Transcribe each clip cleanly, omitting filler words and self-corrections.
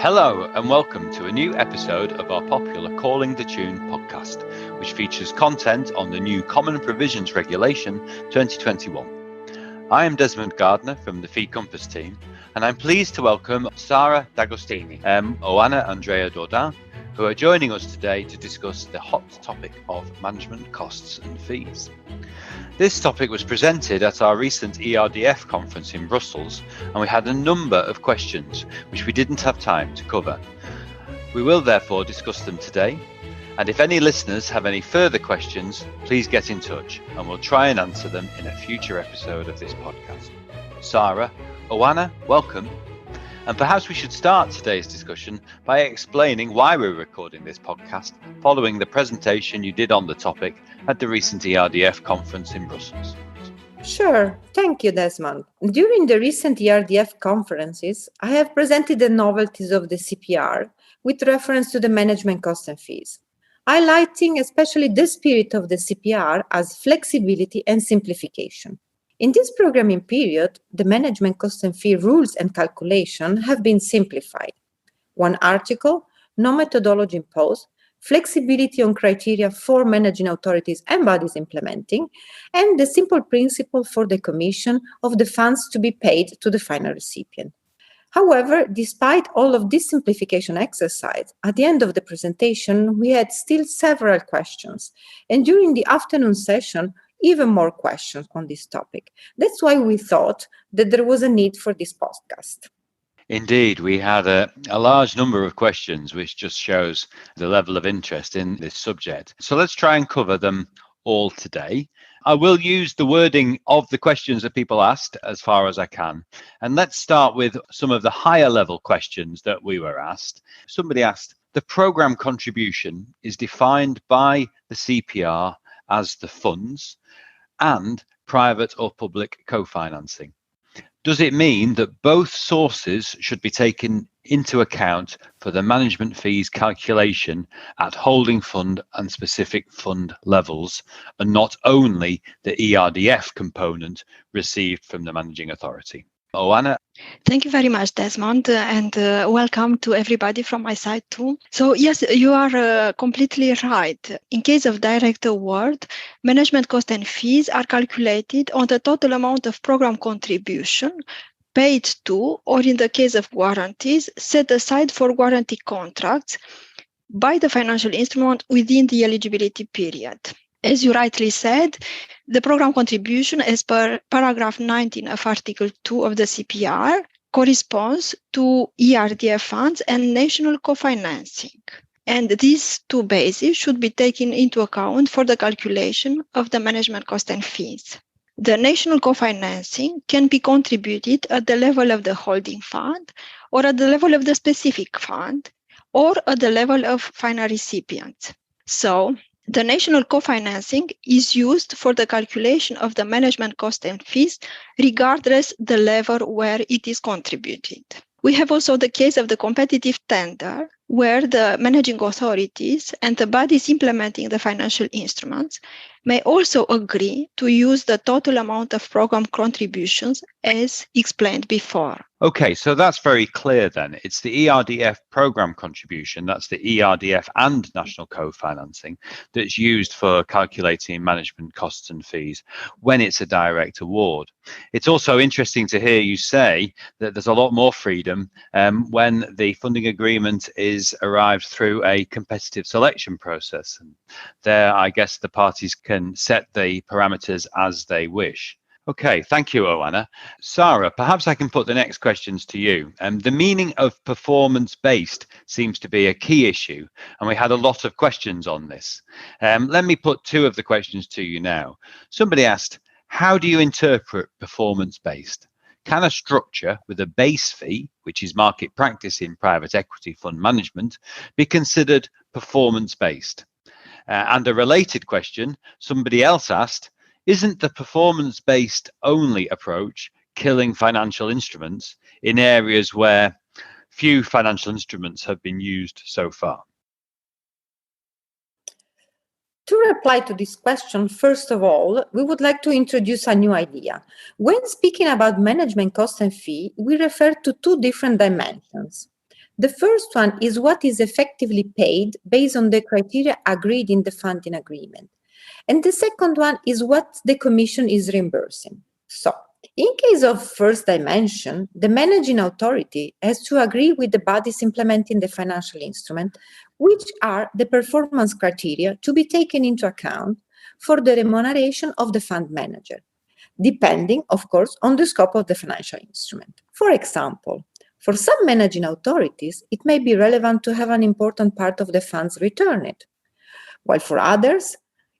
Hello and welcome to a new episode of our popular Calling the Tune podcast, which features content on the new Common Provisions Regulation 2021. I am Desmond Gardner from the Fee Compass team, and I'm pleased to welcome Sara Dagostini and Oana Dordain, who are joining us today to discuss the hot topic of management costs and fees. This topic was presented at our recent ERDF conference in Brussels, and we had a number of questions which we didn't have time to cover. We will therefore discuss them today, and if any listeners have any further questions, please get in touch and we'll try and answer them in a future episode of this podcast. Sara, Oana, welcome. And perhaps we should start today's discussion by explaining why we're recording this podcast following the presentation you did on the topic at the recent ERDF conference in Brussels. Sure. Thank you, Desmond. During the recent ERDF conferences, I have presented the novelties of the CPR with reference to the management costs and fees, highlighting especially the spirit of the CPR as flexibility and simplification. In this programming period, the management cost and fee rules and calculation have been simplified. One article, no methodology imposed, flexibility on criteria for managing authorities and bodies implementing, and the simple principle for the Commission of the funds to be paid to the final recipient. However, despite all of this simplification exercise, at the end of the presentation, we had still several questions, and during the afternoon session, even more questions on this topic. That's why we thought that there was a need for this podcast. Indeed, we had a large number of questions, which just shows the level of interest in this subject. So let's try and cover them all today. I will use the wording of the questions that people asked as far as I can. And let's start with some of the higher level questions that we were asked. Somebody asked, the programme contribution is defined by the CPR as the funds and private or public co-financing. Does it mean that both sources should be taken into account for the management fees calculation at holding fund and specific fund levels, and not only the ERDF component received from the managing authority? Oana? Thank you very much, Desmond, and welcome to everybody from my side too. So yes, you are completely right. In case of direct award, management cost and fees are calculated on the total amount of program contribution paid to, or in the case of guarantees, set aside for guarantee contracts by the financial instrument within the eligibility period. As you rightly said, the program contribution as per paragraph 19 of Article 2 of the CPR corresponds to ERDF funds and national co-financing. And these two bases should be taken into account for the calculation of the management cost and fees. The national co-financing can be contributed at the level of the holding fund, or at the level of the specific fund, or at the level of final recipients. So, the national co-financing is used for the calculation of the management cost and fees, regardless the level where it is contributed. We have also the case of the competitive tender, where the managing authorities and the bodies implementing the financial instruments may also agree to use the total amount of program contributions as explained before. Okay, so that's very clear then. It's the ERDF program contribution, that's the ERDF and national co-financing, that's used for calculating management costs and fees when it's a direct award. It's also interesting to hear you say that there's a lot more freedom when the funding agreement is arrived through a competitive selection process. And there, I guess the parties can set the parameters as they wish. Okay, thank you, Oana. Sara, perhaps I can put the next questions to you. The meaning of performance-based seems to be a key issue, and we had a lot of questions on this. Let me put two of the questions to you now. Somebody asked, how do you interpret performance-based? Can a structure with a base fee, which is market practice in private equity fund management, be considered performance-based? And a related question, somebody else asked, isn't the performance-based only approach killing financial instruments in areas where few financial instruments have been used so far? To reply to this question, first of all, we would like to introduce a new idea. When speaking about management cost and fee, we refer to two different dimensions. The first one is what is effectively paid based on the criteria agreed in the funding agreement. And the second one is what the Commission is reimbursing. So, in case of first dimension, the managing authority has to agree with the bodies implementing the financial instrument, which are the performance criteria to be taken into account for the remuneration of the fund manager, depending, of course, on the scope of the financial instrument. For example, for some managing authorities, it may be relevant to have an important part of the funds returned, while for others,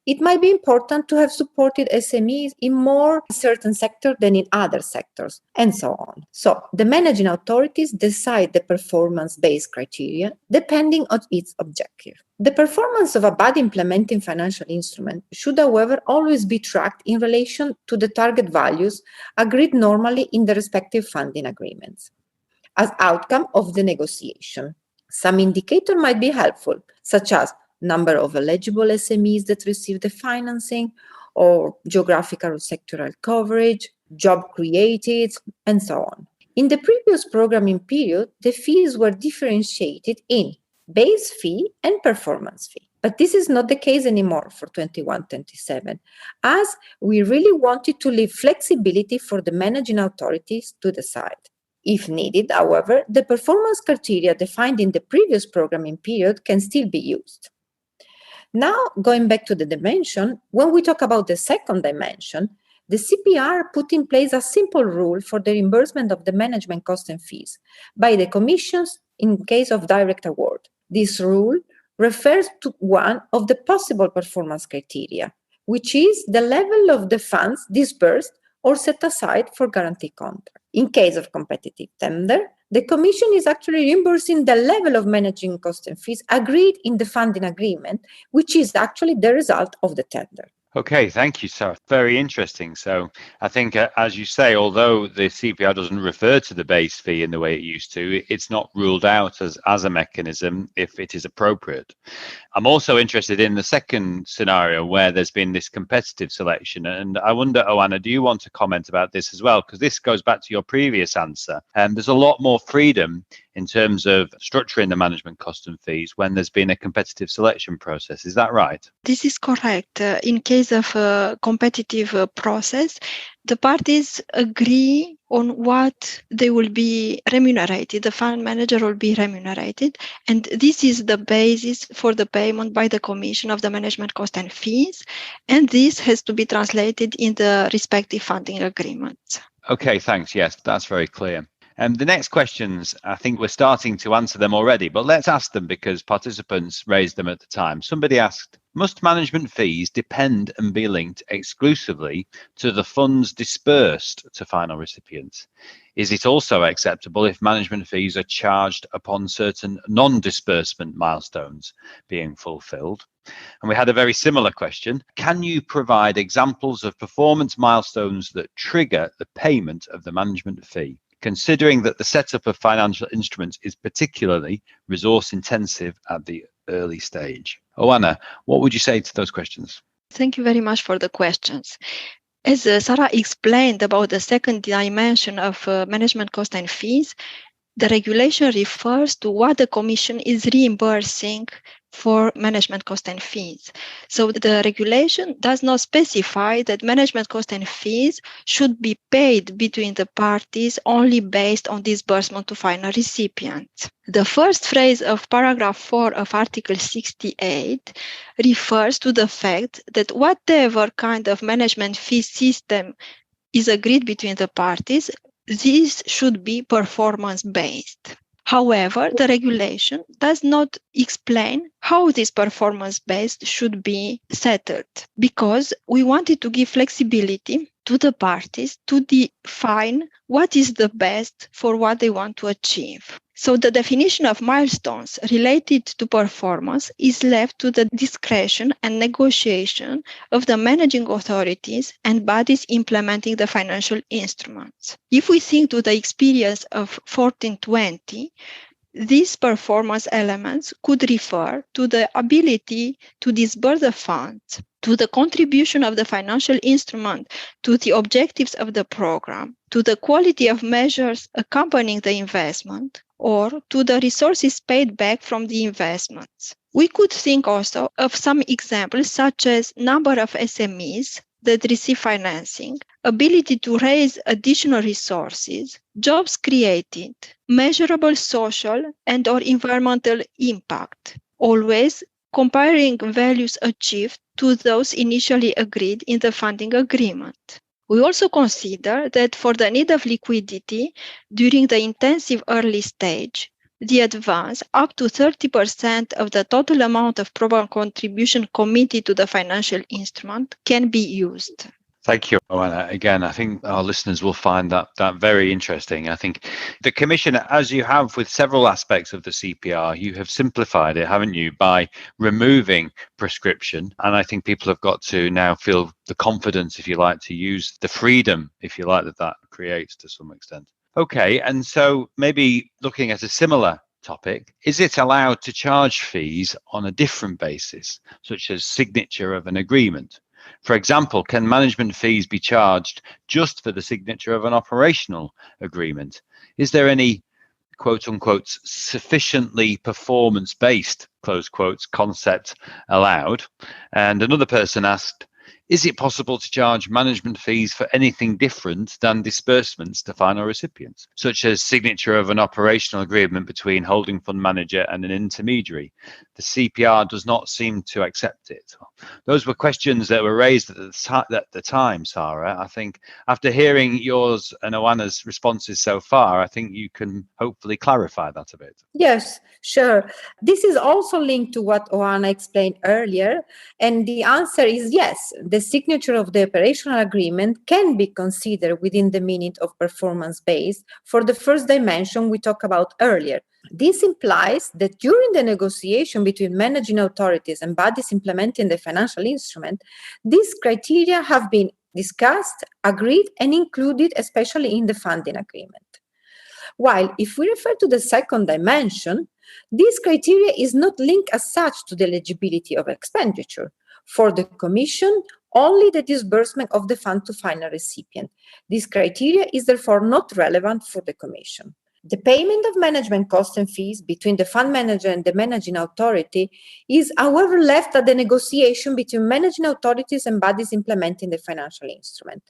it might be important to have supported SMEs in more certain sectors than in other sectors, and so on. So the managing authorities decide the performance-based criteria depending on its objective. The performance of a body implementing financial instrument should, however, always be tracked in relation to the target values agreed normally in the respective funding agreements as outcome of the negotiation. Some indicator might be helpful, such as number of eligible SMEs that receive the financing, or geographical or sectoral coverage, job created, and so on. In the previous programming period, the fees were differentiated in base fee and performance fee. But this is not the case anymore for 21-27, as we really wanted to leave flexibility for the managing authorities to decide. If needed, however, the performance criteria defined in the previous programming period can still be used. Now, going back to the dimension, when we talk about the second dimension, the CPR put in place a simple rule for the reimbursement of the management costs and fees by the commissions in case of direct award. This rule refers to one of the possible performance criteria, which is the level of the funds disbursed or set aside for guaranteed contract. In case of competitive tender, the Commission is actually reimbursing the level of managing costs and fees agreed in the funding agreement, which is actually the result of the tender. Okay, thank you, Sara. Very interesting. So I think, as you say, although the CPR doesn't refer to the base fee in the way it used to, it's not ruled out as a mechanism if it is appropriate. I'm also interested in the second scenario where there's been this competitive selection. And I wonder, Oana, do you want to comment about this as well? Because this goes back to your previous answer. And there's a lot more freedom in terms of structuring the management cost and fees when there's been a competitive selection process. Is that right? This is correct. In case of a competitive process, the parties agree on what they will be remunerated. The fund manager will be remunerated. And this is the basis for the payment by the Commission of the management cost and fees. And this has to be translated in the respective funding agreements. Okay, thanks. Yes, that's very clear. The next questions, I think we're starting to answer them already, but let's ask them because participants raised them at the time. Somebody asked, must management fees depend and be linked exclusively to the funds dispersed to final recipients? Is it also acceptable if management fees are charged upon certain non-disbursement milestones being fulfilled? And we had a very similar question. Can you provide examples of performance milestones that trigger the payment of the management fee, considering that the setup of financial instruments is particularly resource intensive at the early stage? Oana, what would you say to those questions? Thank you very much for the questions. As Sara explained about the second dimension of management cost and fees, the regulation refers to what the Commission is reimbursing for management cost and fees. So the regulation does not specify that management cost and fees should be paid between the parties only based on disbursement to final recipients. The first phrase of paragraph 4 of Article 68 refers to the fact that whatever kind of management fee system is agreed between the parties, this should be performance-based. However, the regulation does not explain how this performance-based should be settled, because we wanted to give flexibility to the parties to define what is the best for what they want to achieve. So the definition of milestones related to performance is left to the discretion and negotiation of the managing authorities and bodies implementing the financial instruments. If we think to the experience of 1420, these performance elements could refer to the ability to disburse the funds, to the contribution of the financial instrument to the objectives of the program, to the quality of measures accompanying the investment, or to the resources paid back from the investments. We could think also of some examples such as number of SMEs that receive financing, ability to raise additional resources, jobs created, measurable social and or environmental impact, always comparing values achieved to those initially agreed in the funding agreement. We also consider that for the need of liquidity during the intensive early stage, the advance up to 30% of the total amount of probable contribution committed to the financial instrument can be used. Thank you, Oana. Again, I think our listeners will find that very interesting. I think the Commission, as you have with several aspects of the CPR, you have simplified it, haven't you, by removing prescription. And I think people have got to now feel the confidence, if you like, to use the freedom, if you like, that creates to some extent. Okay, and so maybe looking at a similar topic, is it allowed to charge fees on a different basis, such as signature of an agreement? For example, can management fees be charged just for the signature of an operational agreement? Is there any, quote unquote, sufficiently performance-based, close quotes, concept allowed? And another person asked, is it possible to charge management fees for anything different than disbursements to final recipients, such as signature of an operational agreement between holding fund manager and an intermediary? The CPR does not seem to accept it. Those were questions that were raised at the time, Sara. I think after hearing yours and Oana's responses so far, I think you can hopefully clarify that a bit. Yes, sure. This is also linked to what Oana explained earlier. And the answer is yes. The signature of the operational agreement can be considered within the meaning of performance-based for the first dimension we talked about earlier. This implies that during the negotiation between managing authorities and bodies implementing the financial instrument, these criteria have been discussed, agreed, and included, especially in the funding agreement. While if we refer to the second dimension, this criteria is not linked as such to the eligibility of expenditure. For the Commission, only the disbursement of the fund to final recipient. This criteria is therefore not relevant for the Commission. The payment of management costs and fees between the fund manager and the managing authority is, however, left at the negotiation between managing authorities and bodies implementing the financial instrument,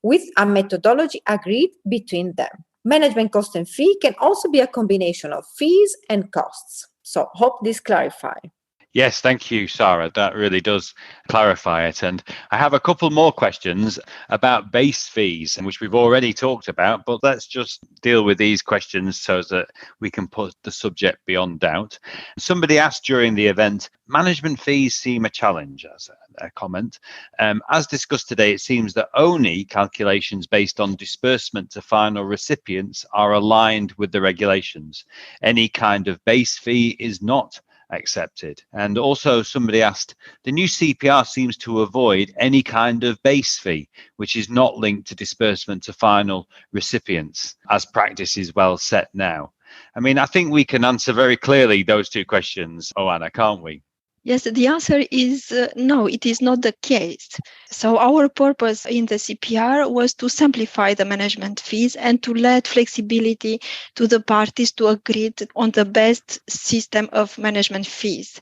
with a methodology agreed between them. Management cost and fee can also be a combination of fees and costs. So, hope this clarifies. Yes, thank you, Sara. That really does clarify it. And I have a couple more questions about base fees, which we've already talked about, but let's just deal with these questions so that we can put the subject beyond doubt. Somebody asked during the event, management fees seem a challenge, as a comment. As discussed today, it seems that only calculations based on disbursement to final recipients are aligned with the regulations. Any kind of base fee is not accepted. And also somebody asked, the new CPR seems to avoid any kind of base fee, which is not linked to disbursement to final recipients, as practice is well set now. I mean, I think we can answer very clearly those two questions, Oana, can't we? Yes, the answer is no, it is not the case. So our purpose in the CPR was to simplify the management fees and to let flexibility to the parties to agree on the best system of management fees.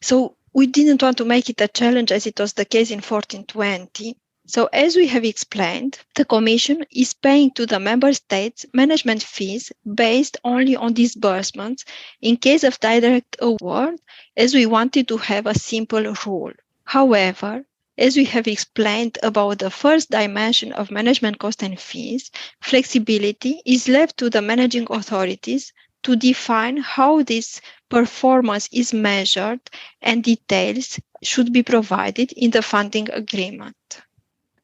So we didn't want to make it a challenge as it was the case in 1420. So as we have explained, the Commission is paying to the Member States management fees based only on disbursements in case of direct award, as we wanted to have a simple rule. However, as we have explained about the first dimension of management cost and fees, flexibility is left to the managing authorities to define how this performance is measured, and details should be provided in the funding agreement.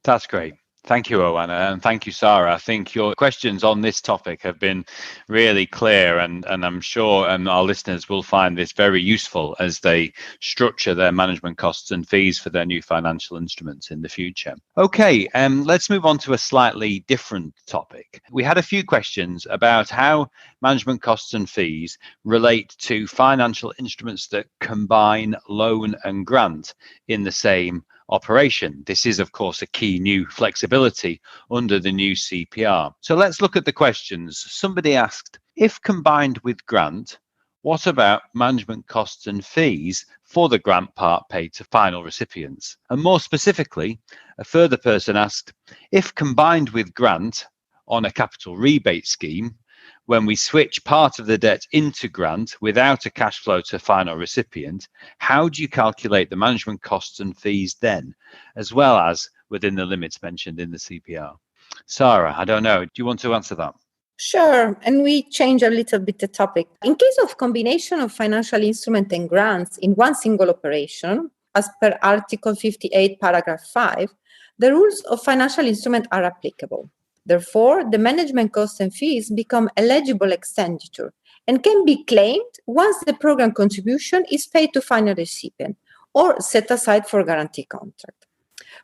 That's great. Thank you, Oana, and thank you, Sara. I think your questions on this topic have been really clear, and I'm sure our listeners will find this very useful as they structure their management costs and fees for their new financial instruments in the future. Okay, let's move on to a slightly different topic. We had a few questions about how management costs and fees relate to financial instruments that combine loan and grant in the same operation. This is, of course, a key new flexibility under the new CPR. So let's look at the questions. Somebody asked, If combined with grant, what about management costs and fees for the grant part paid to final recipients? And more specifically, a further person asked, if combined with grant on a capital rebate scheme, when we switch part of the debt into grant without a cash flow to final recipient, how do you calculate the management costs and fees then, as well as within the limits mentioned in the CPR? Sara, I don't know. Do you want to answer that? Sure, and we change a little bit the topic. In case of combination of financial instrument and grants in one single operation, as per Article 58, paragraph 5, the rules of financial instrument are applicable. Therefore, the management costs and fees become eligible expenditure and can be claimed once the program contribution is paid to final recipient or set aside for guarantee contract.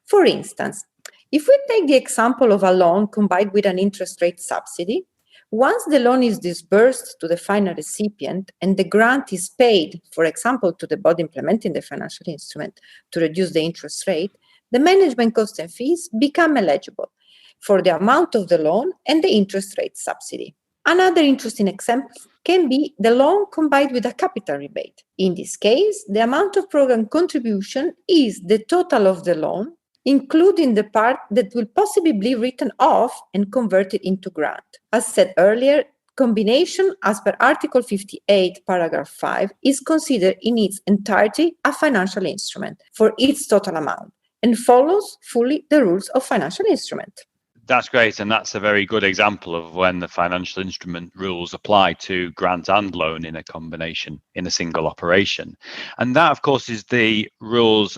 For instance, if we take the example of a loan combined with an interest rate subsidy, once the loan is disbursed to the final recipient and the grant is paid, for example, to the body implementing the financial instrument to reduce the interest rate, the management costs and fees become eligible for the amount of the loan and the interest rate subsidy. Another interesting example can be the loan combined with a capital rebate. In this case, the amount of program contribution is the total of the loan, including the part that will possibly be written off and converted into grant. As said earlier, combination as per Article 58, paragraph 5 is considered in its entirety a financial instrument for its total amount and follows fully the rules of financial instrument. That's great, and that's a very good example of when the financial instrument rules apply to grant and loan in a combination in a single operation. And that, of course, is the rules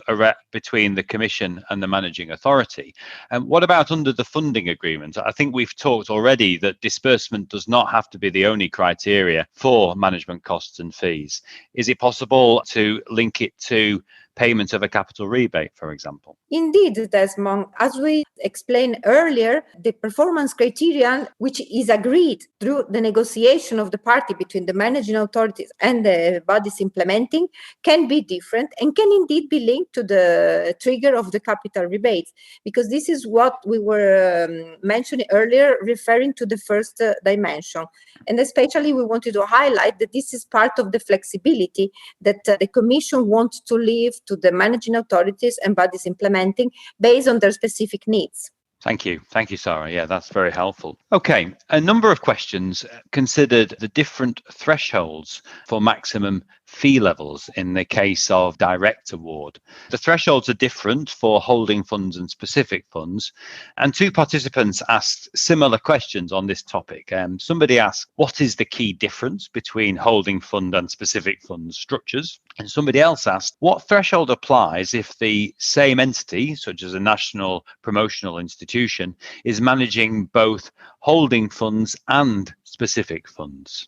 between the Commission and the managing authority. And what about under the funding agreement? I think we've talked already that disbursement does not have to be the only criteria for management costs and fees. Is it possible to link it to payment of a capital rebate, for example? Indeed, Desmond. As we explained earlier, the performance criterion, which is agreed through the negotiation of the party between the managing authorities and the bodies implementing, can be different and can indeed be linked to the trigger of the capital rebates, because this is what we were mentioning earlier, referring to the first dimension. And especially we wanted to highlight that this is part of the flexibility that the Commission wants to leave to the managing authorities and bodies implementing based on their specific needs. Thank you, Sara. Yeah, that's very helpful. Okay, a number of questions considered the different thresholds for maximum fee levels in the case of direct award. The thresholds are different for holding funds and specific funds, and two participants asked similar questions on this topic. Somebody asked, what is the key difference between holding fund and specific fund structures? And somebody else asked, what threshold applies if the same entity, such as a national promotional institution, is managing both holding funds and specific funds?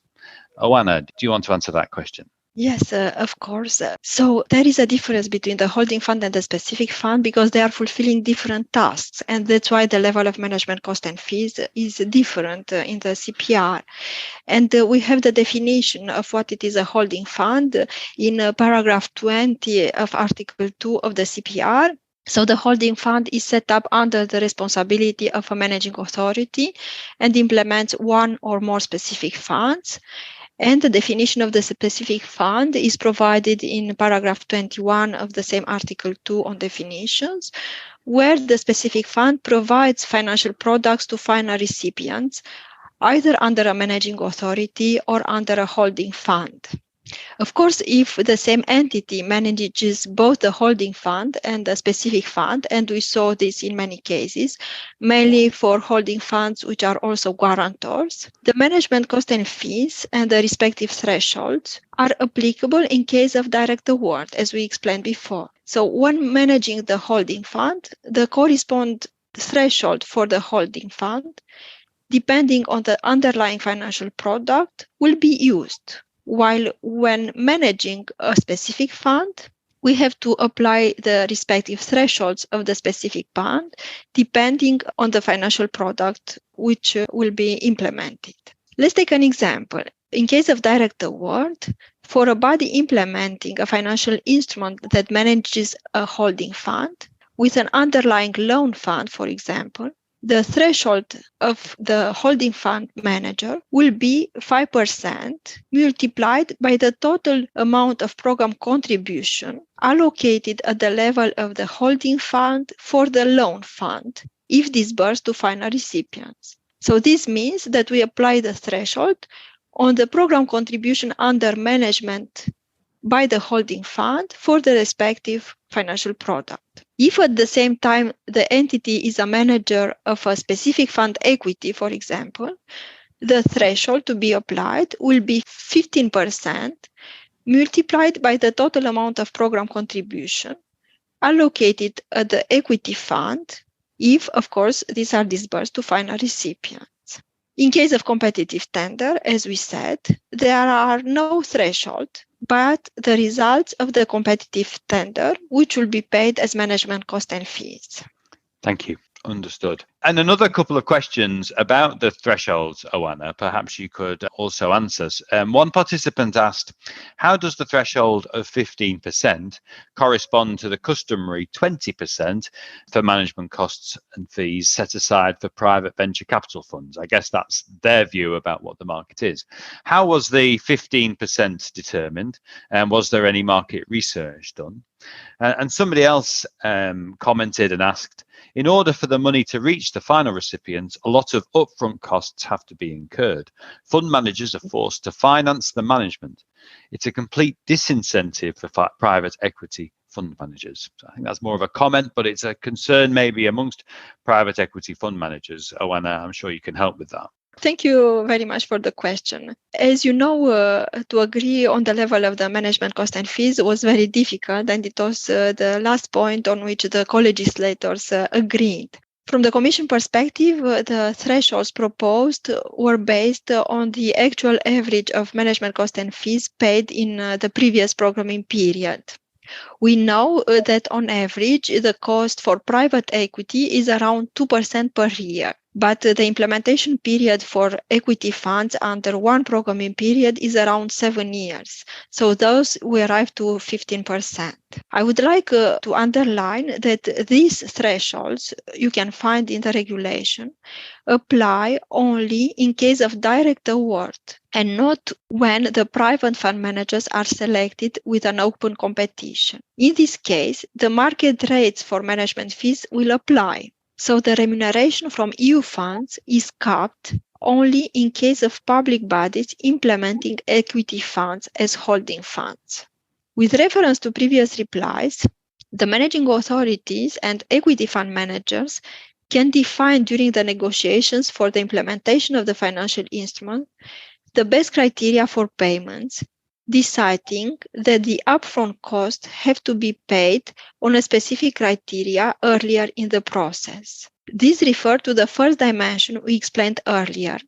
Oana, do you want to answer that question? Yes, of course. So there is a difference between the holding fund and the specific fund because they are fulfilling different tasks. And that's why the level of management cost and fees is different in the CPR. And we have the definition of what it is a holding fund in paragraph 20 of Article 2 of the CPR. So the holding fund is set up under the responsibility of a managing authority and implements one or more specific funds. And the definition of the specific fund is provided in paragraph 21 of the same Article 2 on definitions, where the specific fund provides financial products to final recipients, either under a managing authority or under a holding fund. Of course, if the same entity manages both the holding fund and the specific fund, and we saw this in many cases, mainly for holding funds which are also guarantors, the management cost and fees and the respective thresholds are applicable in case of direct award, as we explained before. So when managing the holding fund, the correspond threshold for the holding fund, depending on the underlying financial product, will be used. While when managing a specific fund, we have to apply the respective thresholds of the specific fund, depending on the financial product which will be implemented. Let's take an example. In case of direct award, for a body implementing a financial instrument that manages a holding fund, with an underlying loan fund, for example, the threshold of the holding fund manager will be 5% multiplied by the total amount of program contribution allocated at the level of the holding fund for the loan fund, if disbursed to final recipients. So this means that we apply the threshold on the program contribution under management by the holding fund for the respective financial product. If at the same time the entity is a manager of a specific fund equity, for example, the threshold to be applied will be 15% multiplied by the total amount of program contribution allocated at the equity fund, if, of course, these are disbursed to final recipients. In case of competitive tender, as we said, there are no threshold, but the results of the competitive tender, which will be paid as management cost and fees. Thank you. Understood. And another couple of questions about the thresholds, Oana, perhaps you could also answer. One participant asked, how does the threshold of 15% correspond to the customary 20% for management costs and fees set aside for private venture capital funds? I guess that's their view about what the market is. How was the 15% determined? And was there any market research done? And somebody else commented and asked, in order for the money to reach the final recipients, a lot of upfront costs have to be incurred. Fund managers are forced to finance the management. It's a complete disincentive for private equity fund managers. So I think that's more of a comment, but it's a concern maybe amongst private equity fund managers. Oana, I'm sure you can help with that. Thank you very much for the question. As you know, to agree on the level of the management cost and fees was very difficult, and it was the last point on which the co-legislators agreed. From the Commission perspective, the thresholds proposed were based on the actual average of management cost and fees paid in the previous programming period. We know that on average, the cost for private equity is around 2% per year. But the implementation period for equity funds under one programming period is around 7 years. So those we arrive to 15%. I would like to underline that these thresholds you can find in the regulation apply only in case of direct award and not when the private fund managers are selected with an open competition. In this case, the market rates for management fees will apply. So the remuneration from EU funds is capped only in case of public bodies implementing equity funds as holding funds. With reference to previous replies, the managing authorities and equity fund managers can define during the negotiations for the implementation of the financial instrument the best criteria for payments, deciding that the upfront costs have to be paid on a specific criteria earlier in the process. This refers to the first dimension we explained earlier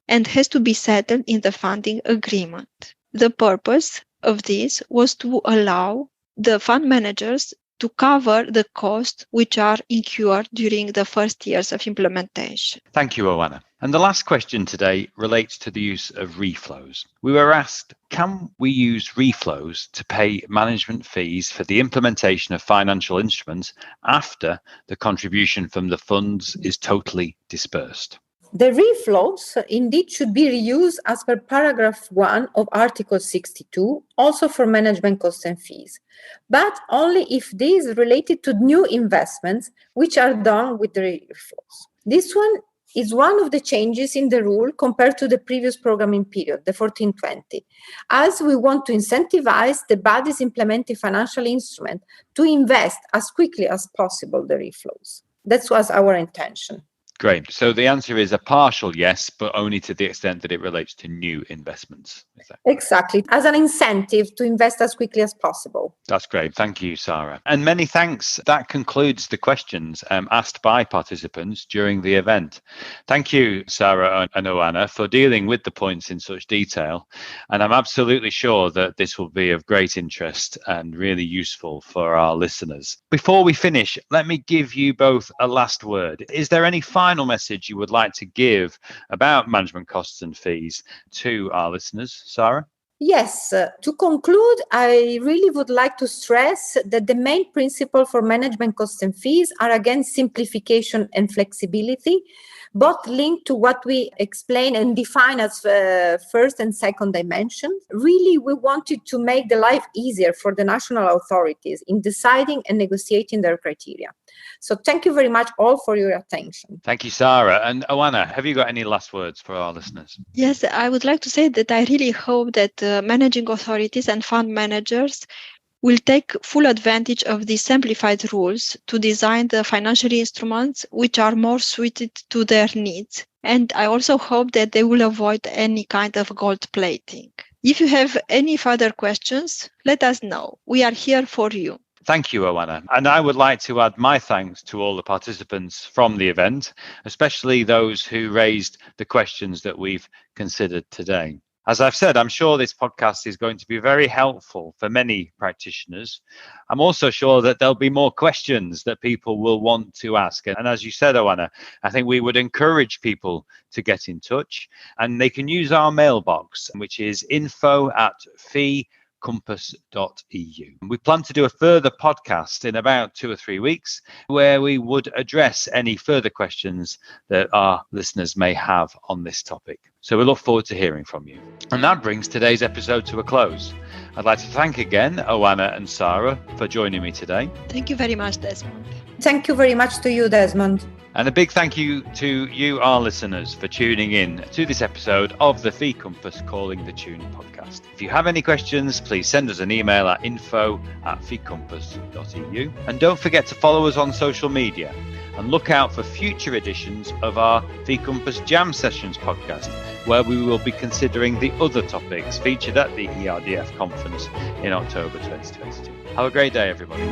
and has to be settled in the funding agreement. The purpose of this was to allow the fund managers to cover the costs which are incurred during the first years of implementation. Thank you, Oana. And the last question today relates to the use of reflows. We were asked, can we use reflows to pay management fees for the implementation of financial instruments after the contribution from the funds is totally dispersed? The reflows indeed should be reused as per paragraph 1 of Article 62, also for management costs and fees, but only if this is related to new investments which are done with the reflows. This one is one of the changes in the rule compared to the previous programming period, the 14-20, as we want to incentivize the bodies implementing financial instrument to invest as quickly as possible the reflows. That was our intention. Great. So the answer is a partial yes, but only to the extent that it relates to new investments. Exactly. As an incentive to invest as quickly as possible. That's great. Thank you, Sara. And many thanks. That concludes the questions asked by participants during the event. Thank you, Sara and Oana, for dealing with the points in such detail. And I'm absolutely sure that this will be of great interest and really useful for our listeners. Before we finish, let me give you both a last word. Is there any final message you would like to give about management costs and fees to our listeners, Sara? Yes, to conclude, I really would like to stress that the main principle for management costs and fees are again simplification and flexibility, both linked to what we explain and define as first and second dimension. Really, we wanted to make the life easier for the national authorities in deciding and negotiating their criteria. So thank you very much all for your attention. Thank you, Sara. And Oana, have you got any last words for our listeners? Yes, I would like to say that I really hope that managing authorities and fund managers will take full advantage of these simplified rules to design the financial instruments which are more suited to their needs. And I also hope that they will avoid any kind of gold plating. If you have any further questions, let us know. We are here for you. Thank you, Oana. And I would like to add my thanks to all the participants from the event, especially those who raised the questions that we've considered today. As I've said, I'm sure this podcast is going to be very helpful for many practitioners. I'm also sure that there'll be more questions that people will want to ask. And as you said, Oana, I think we would encourage people to get in touch, and they can use our mailbox, which is info@feecompass.eu. We plan to do a further podcast in about 2 or 3 weeks where we would address any further questions that our listeners may have on this topic. So we look forward to hearing from you. And that brings today's episode to a close. I'd like to thank again Oana and Sara for joining me today. Thank you very much, Desmond. Thank you very much to you, Desmond. And a big thank you to you, our listeners, for tuning in to this episode of the Fee Compass Calling the Tune podcast. If you have any questions, please send us an email at info@feecompass.eu. And don't forget to follow us on social media and look out for future editions of our Fee Compass Jam Sessions podcast, where we will be considering the other topics featured at the ERDF conference in October 2022. Have a great day, everybody.